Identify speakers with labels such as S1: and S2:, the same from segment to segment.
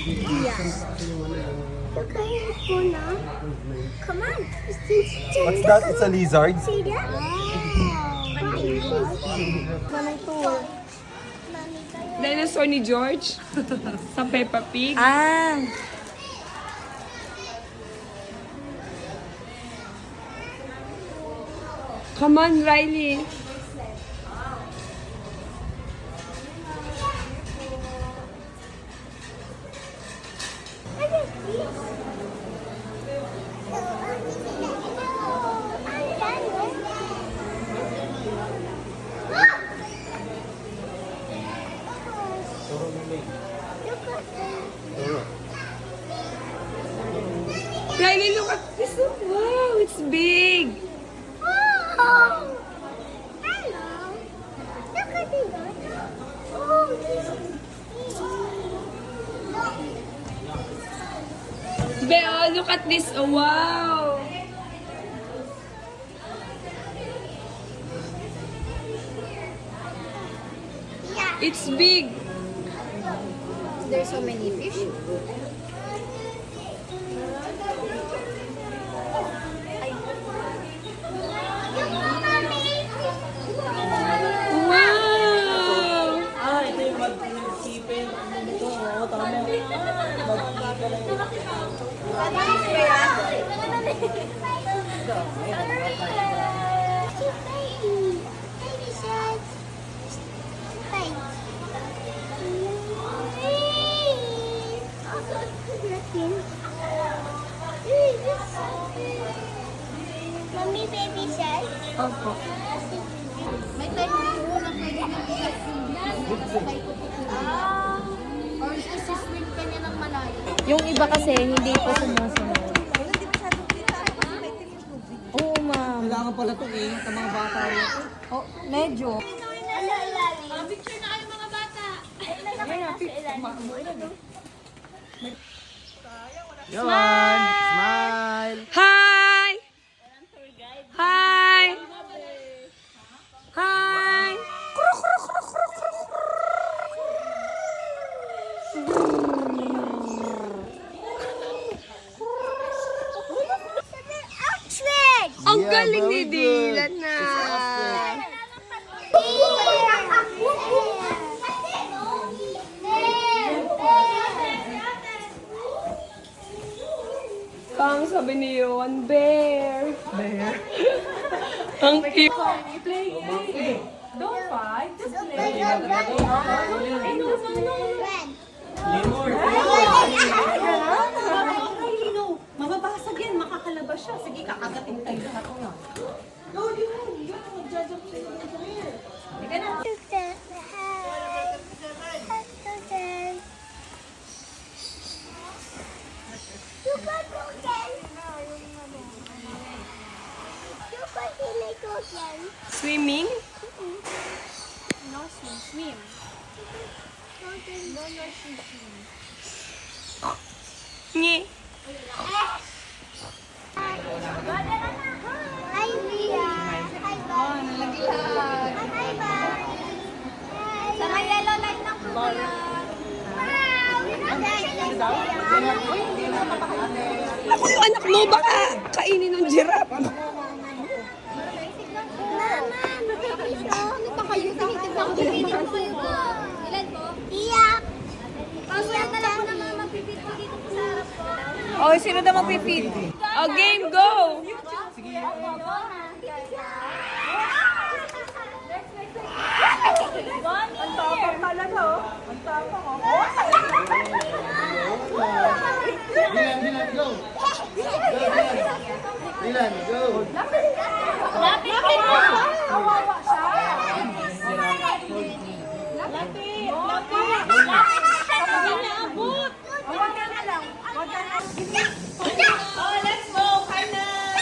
S1: Yes. Look at it, Mona. Come on.
S2: What's that? It's a lizard?
S1: See that?
S3: Dinosaur ni George. Sa Peppa Pig.
S4: Ah!
S3: Come on, Riley. Riley, look at this. Wow, it's big.
S1: Oh, hello. Look at it. Oh, this is...
S3: Beo, look at this. Oh, wow.
S1: Yeah.
S3: It's big.
S4: There's so many fish.
S3: Wow.
S5: Ito yung mag-isipin. Ito, oo, tama.
S1: Baby sharks. Thanks. Mommy, baby shark.
S3: Opo.
S4: May time mo na pwede or isi-swim ka niya ng malayo. Yung iba kasi hindi pa sumusunod. Oo, ma'am.
S5: Kailangan pala ito eh, sa mga bata.
S4: Oh, medyo.
S1: Picture na kayo mga bata.
S2: Yaman! Smile!
S3: Hi! Hi! Hi!
S1: Oxford!
S3: Ang
S2: Yeah,
S3: galing ni
S2: very good.
S3: Dylan na. Kang sabi ni Yohan, bear. Bear. Ang cute. Don't fight. Just play.
S5: Mababasag yan, makakalabas siya. Sige, kakagating tayo lahat ko yan.
S3: Swimming?
S1: No, swim.
S3: Ngi.
S1: Hi, Mia. Hi, Bye. Hi, Bye. Sa may yellow light ng pula.
S3: Ako yung anak mo, baka kainin ng giraffe.
S1: Iyak. Iyak na lang naman mapipit ko dito sa harap ko.
S3: Oh, sino daw magpipit? Oh, game, go!
S2: Dylan, go! Dylan, go!
S1: Lapit mo! Kawawa siya.
S5: Oh, let's go, Carmen!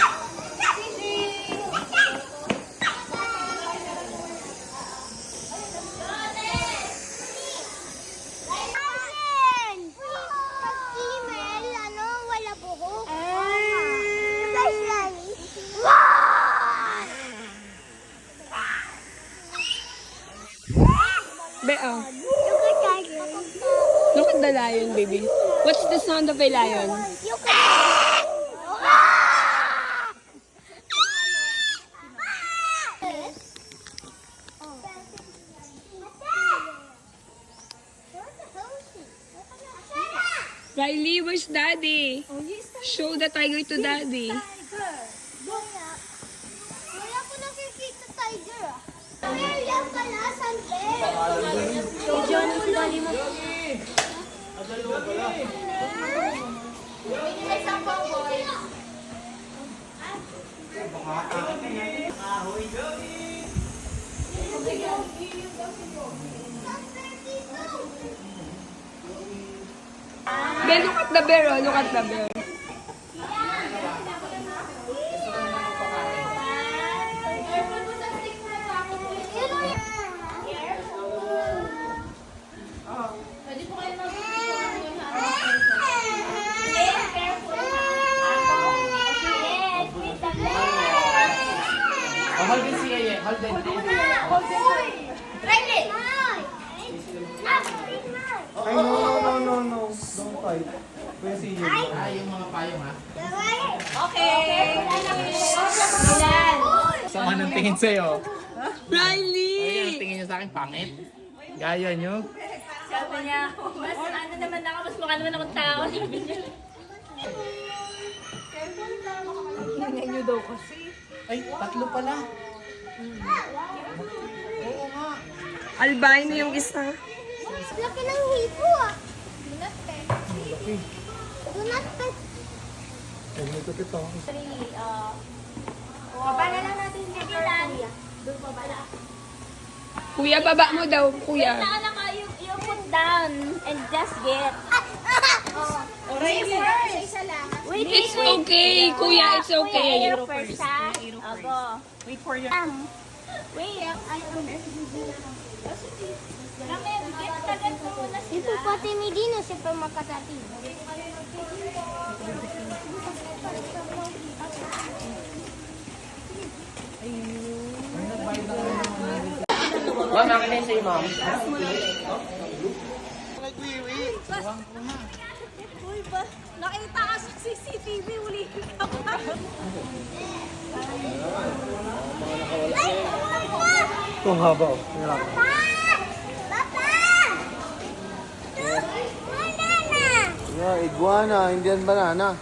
S1: Pag email, wala buhok.
S3: Be, oh.
S1: Look at that.
S3: Look at the lion, baby. What's the sound of a lion?
S1: You can...
S3: Riley, where's daddy? Show the tiger to daddy.
S1: Wala ko nakikita tiger ah. Yan pala, Santel.
S4: Johnny, sumali mo.
S3: Ben, look at the bear, oh. Look at the bear.
S2: Hold din siya eh. Hold din.
S1: Riley!
S2: Ay, no. Don't fight. Kuya si you. Yung mga payong ha. Sama ng tingin sa'yo.
S3: Riley!
S2: Tingin niyo sa akin, pangit. Gaya niyo.
S4: Sabi niya, mas ano naman ako, mas mukha naman akong tao. Sabi niya.
S5: Ingay nyo daw kasi.
S2: Ay, tatlo pala.
S3: Albino yung isa.
S1: Laki ng hipo ah. Do not pet. Do not pet.
S2: Ay, may tutito.
S1: Baba na lang natin yung gigilan.
S3: Kuya, baba mo daw, kuya.
S4: Saka lang you put down and just get.
S1: Isa lang.
S4: Wait,
S3: It's okay, kuya, it's okay.
S4: Aero first, ha? Ako.
S5: Wait for your...
S4: Wait. Kami, get agad mo muna
S1: Ito
S4: sila.
S1: pati ni Dino si Pamakatati.
S2: Ma'am, akin na sa'yo, ma'am.
S5: Nakita ka sa CCTV, uli ka pa.
S2: Itong haba, oh. Tingnan lang.
S1: Papa! Banana!
S2: Yeah, iguana, Indian banana.